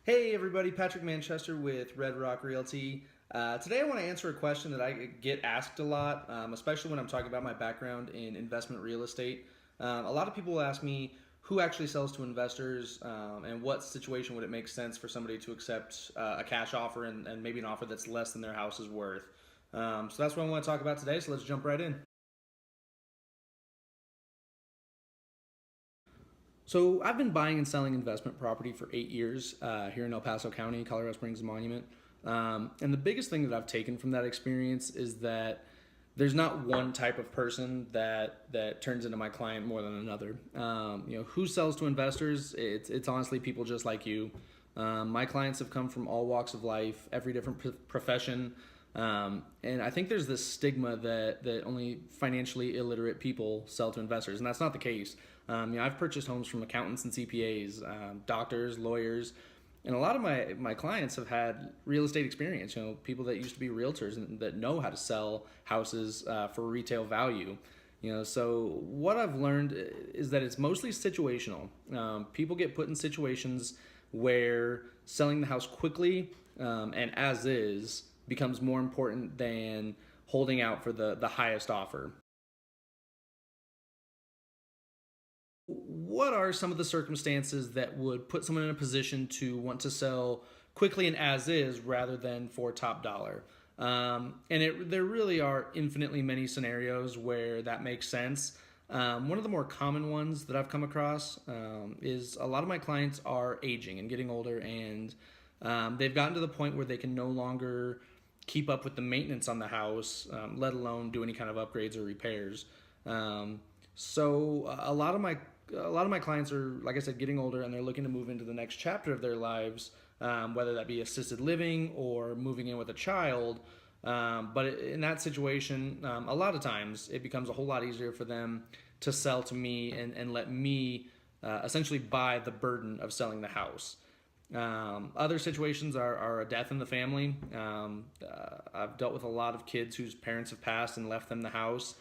Hey everybody, Patrick Manchester with Red Rock Realty. Today I want to answer a question that I get asked a lot, especially when I'm talking about my background in investment real estate. A lot of people ask me who actually sells to investors, and what situation would it make sense for somebody to accept a cash offer and maybe an offer that's less than their house is worth. So that's what I want to talk about today, so let's jump right in. So I've been buying and selling investment property for 8 years here in El Paso County, Colorado Springs Monument. And the biggest thing that I've taken from that experience is that there's not one type of person that turns into my client more than another. Who sells to investors? It's honestly people just like you. My clients have come from all walks of life, every different profession. And I think there's this stigma that only financially illiterate people sell to investors, and that's not the case. I've purchased homes from accountants and CPAs, doctors, lawyers, and a lot of my clients have had real estate experience. People that used to be realtors and that know how to sell houses for retail value. So what I've learned is that it's mostly situational. People get put in situations where selling the house quickly and as is becomes more important than holding out for the highest offer. What are some of the circumstances that would put someone in a position to want to sell quickly and as is rather than for top dollar? There really are infinitely many scenarios where that makes sense. One of the more common ones that I've come across is a lot of my clients are aging and getting older, and they've gotten to the point where they can no longer keep up with the maintenance on the house, let alone do any kind of upgrades or repairs. So a lot of my clients are, like I said, getting older, and they're looking to move into the next chapter of their lives, whether that be assisted living or moving in with a child. But in that situation, a lot of times it becomes a whole lot easier for them to sell to me and let me essentially buy the burden of selling the house. Other situations are a death in the family. I've dealt with a lot of kids whose parents have passed and left them the house.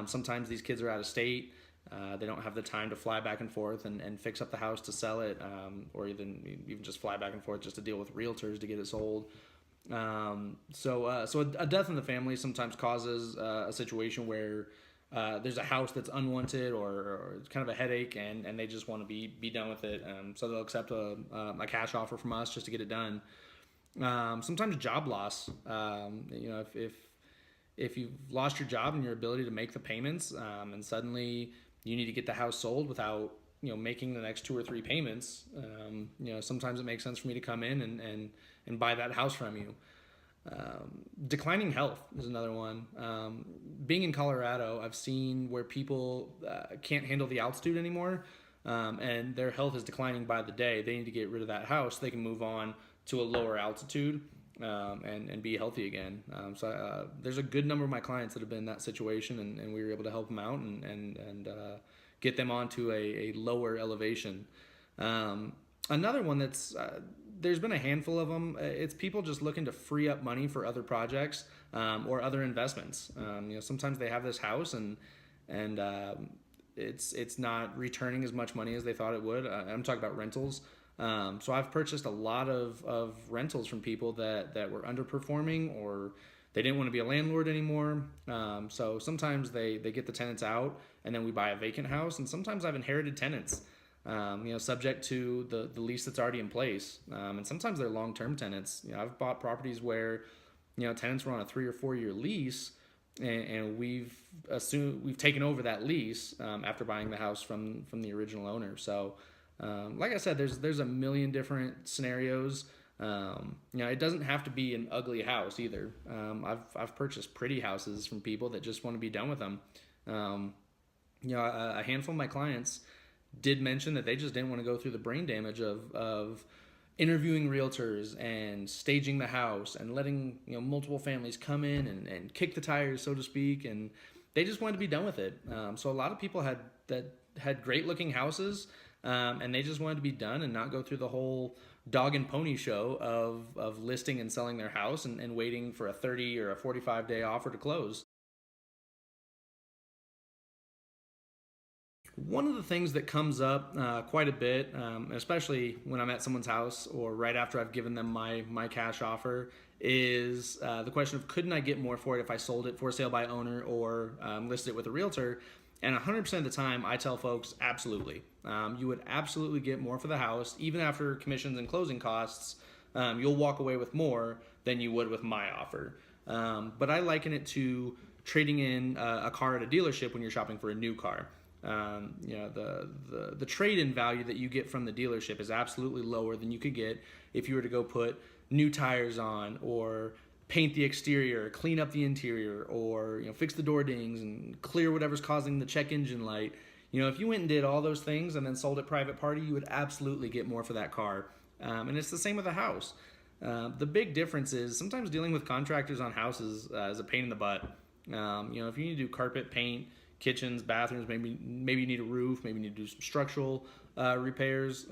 Sometimes these kids are out of state. They don't have the time to fly back and forth and fix up the house to sell it, or even just fly back and forth just to deal with realtors to get it sold. So a death in the family sometimes causes a situation where there's a house that's unwanted, or it's kind of a headache, and they just want to be done with it. So they'll accept a cash offer from us just to get it done. Sometimes job loss. If you've lost your job and your ability to make the payments, and suddenly you need to get the house sold without making the next two or three payments, sometimes it makes sense for me to come in and buy that house from you. Declining health is another one. Being in Colorado, I've seen where people can't handle the altitude anymore, and their health is declining by the day. They need to get rid of that house. They can move on to a lower altitude, and be healthy again. So there's a good number of my clients that have been in that situation, and we were able to help them out and get them onto a lower elevation. Another one that's there's been a handful of them. It's people just looking to free up money for other projects, or other investments. Sometimes they have this house and it's not returning as much money as they thought it would. I'm talking about rentals. So I've purchased a lot of rentals from people that were underperforming, or they didn't want to be a landlord anymore. So sometimes they get the tenants out, and then we buy a vacant house. And sometimes I've inherited tenants, subject to the lease that's already in place. And sometimes they're long-term tenants. I've bought properties where, tenants were on a 3 or 4 year lease, and we've taken over that lease after buying the house from the original owner. So, like I said, there's a million different scenarios. It doesn't have to be an ugly house either. I've purchased pretty houses from people that just want to be done with them. A handful of my clients did mention that they just didn't want to go through the brain damage of interviewing realtors and staging the house and letting multiple families come in and kick the tires, so to speak, and they just wanted to be done with it. So a lot of people had great looking houses, and they just wanted to be done and not go through the whole dog and pony show of listing and selling their house and waiting for a 30 or a 45-day offer to close. One of the things that comes up quite a bit, especially when I'm at someone's house or right after I've given them my cash offer, is the question of couldn't I get more for it if I sold it for sale by owner or listed it with a realtor? And 100% of the time, I tell folks absolutely. You would absolutely get more for the house, even after commissions and closing costs. You'll walk away with more than you would with my offer. But I liken it to trading in a car at a dealership when you're shopping for a new car. The trade-in value that you get from the dealership is absolutely lower than you could get if you were to go put new tires on or paint the exterior, clean up the interior, or fix the door dings and clear whatever's causing the check engine light. If you went and did all those things and then sold it private party, you would absolutely get more for that car. And it's the same with a house. The big difference is sometimes dealing with contractors on houses is a pain in the butt. If you need to do carpet, paint, kitchens, bathrooms, maybe you need a roof, maybe you need to do some structural repairs.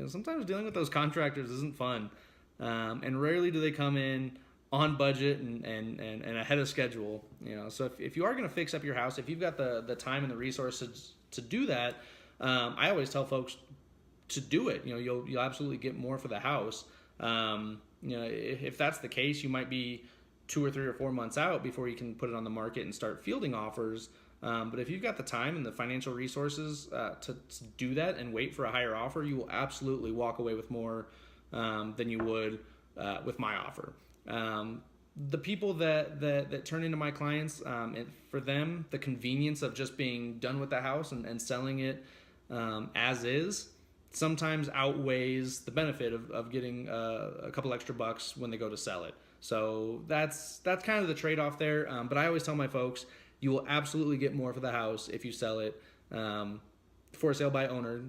Sometimes dealing with those contractors isn't fun, and rarely do they come in on budget and ahead of schedule. So if you are going to fix up your house, if you've got the time and the resources to do that, I always tell folks to do it. You'll absolutely get more for the house. If that's the case, you might be 2 or 3 or 4 months out before you can put it on the market and start fielding offers. But if you've got the time and the financial resources to do that and wait for a higher offer, you will absolutely walk away with more than you would with my offer. The people that turn into my clients, for them, the convenience of just being done with the house and selling it as is sometimes outweighs the benefit of getting a couple extra bucks when they go to sell it. So that's kind of the trade-off there. But I always tell my folks, you will absolutely get more for the house if you sell it for sale by owner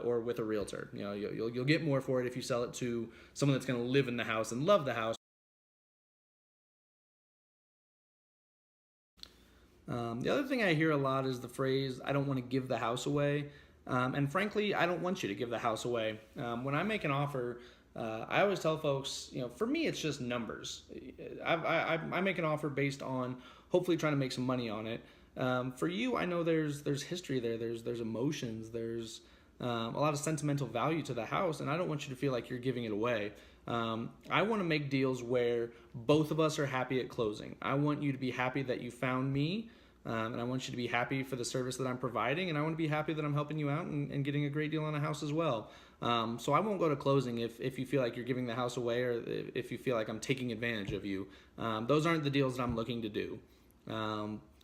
or with a realtor. You'll get more for it if you sell it to someone that's going to live in the house and love the house. The other thing I hear a lot is the phrase, I don't want to give the house away. And frankly, I don't want you to give the house away. When I make an offer, I always tell folks, for me, it's just numbers. I make an offer based on hopefully trying to make some money on it. For you, I know there's history there. There's emotions. There's a lot of sentimental value to the house, and I don't want you to feel like you're giving it away. I want to make deals where both of us are happy at closing. I want you to be happy that you found me, and I want you to be happy for the service that I'm providing, and I want to be happy that I'm helping you out and getting a great deal on a house as well. So I won't go to closing if you feel like you're giving the house away or if you feel like I'm taking advantage of you. Those aren't the deals that I'm looking to do.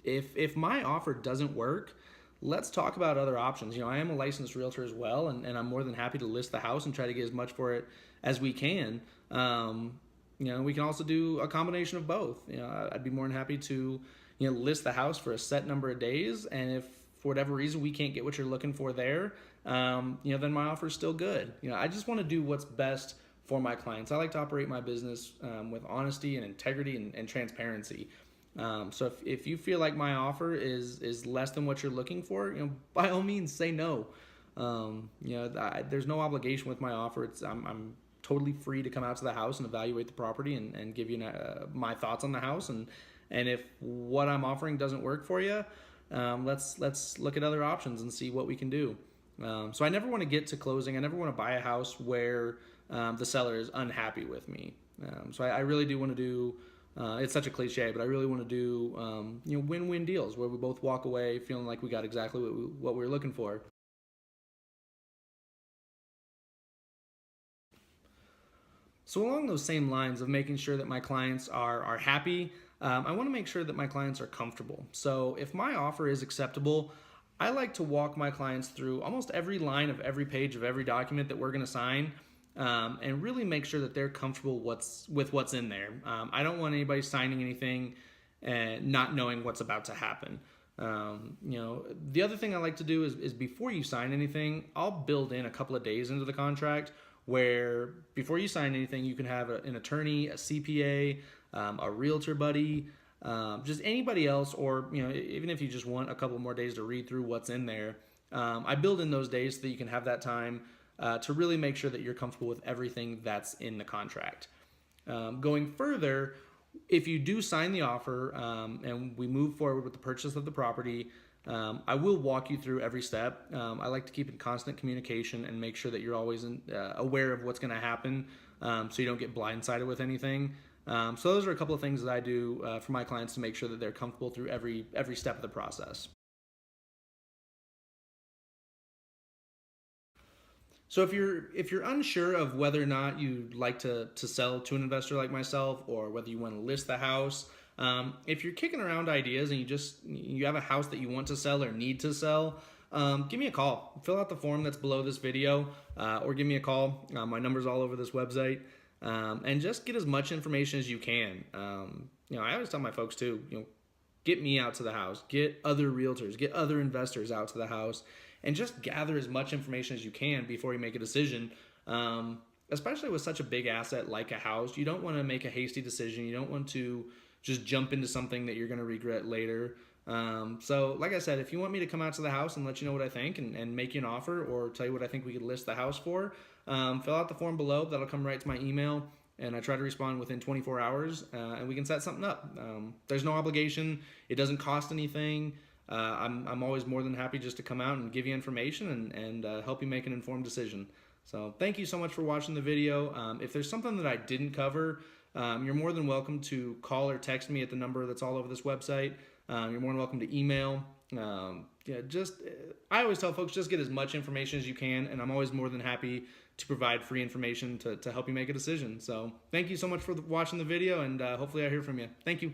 If my offer doesn't work, let's talk about other options. I am a licensed realtor as well, and I'm more than happy to list the house and try to get as much for it as we can. We can also do a combination of both. I'd be more than happy to list the house for a set number of days, and if for whatever reason we can't get what you're looking for there, then my offer is still good. I just want to do what's best for my clients. I like to operate my business with honesty and integrity and transparency. So if you feel like my offer is less than what you're looking for, by all means say no. There's no obligation with my offer. I'm totally free to come out to the house and evaluate the property and give you my thoughts on the house. And if what I'm offering doesn't work for you, let's look at other options and see what we can do. So I never want to get to closing. I never want to buy a house where the seller is unhappy with me. So I really do want to do. It's such a cliche, but I really want to do win-win deals where we both walk away feeling like we got exactly what we were looking for. So along those same lines of making sure that my clients are happy, I want to make sure that my clients are comfortable. So if my offer is acceptable, I like to walk my clients through almost every line of every page of every document that we're going to sign. And really make sure that they're comfortable with what's in there. I don't want anybody signing anything and not knowing what's about to happen. The other thing I like to do is before you sign anything, I'll build in a couple of days into the contract where before you sign anything, you can have an attorney, a CPA, a realtor buddy, just anybody else, or even if you just want a couple more days to read through what's in there. I build in those days so that you can have that time to really make sure that you're comfortable with everything that's in the contract. Going further, if you do sign the offer and we move forward with the purchase of the property, I will walk you through every step. I like to keep in constant communication and make sure that you're always aware of what's going to happen, so you don't get blindsided with anything. So those are a couple of things that I do for my clients to make sure that they're comfortable through every step of the process. So if you're unsure of whether or not you'd like to sell to an investor like myself, or whether you want to list the house, if you're kicking around ideas and you have a house that you want to sell or need to sell, give me a call. Fill out the form that's below this video, or give me a call. My number's all over this website, and just get as much information as you can. I always tell my folks too, get me out to the house, get other realtors, get other investors out to the house, and just gather as much information as you can before you make a decision. Especially with such a big asset like a house, you don't want to make a hasty decision. You don't want to just jump into something that you're going to regret later. So like I said, if you want me to come out to the house and let you know what I think, and make you an offer, or tell you what I think we could list the house for, fill out the form below. That'll come right to my email, and I try to respond within 24 hours, and we can set something up. There's no obligation. It doesn't cost anything. I'm always more than happy just to come out and give you information and help you make an informed decision. So thank you so much for watching the video. If there's something that I didn't cover, you're more than welcome to call or text me at the number that's all over this website. You're more than welcome to email. I always tell folks, just get as much information as you can, and I'm always more than happy to provide free information to help you make a decision. So thank you so much for watching the video, and hopefully I hear from you. Thank you.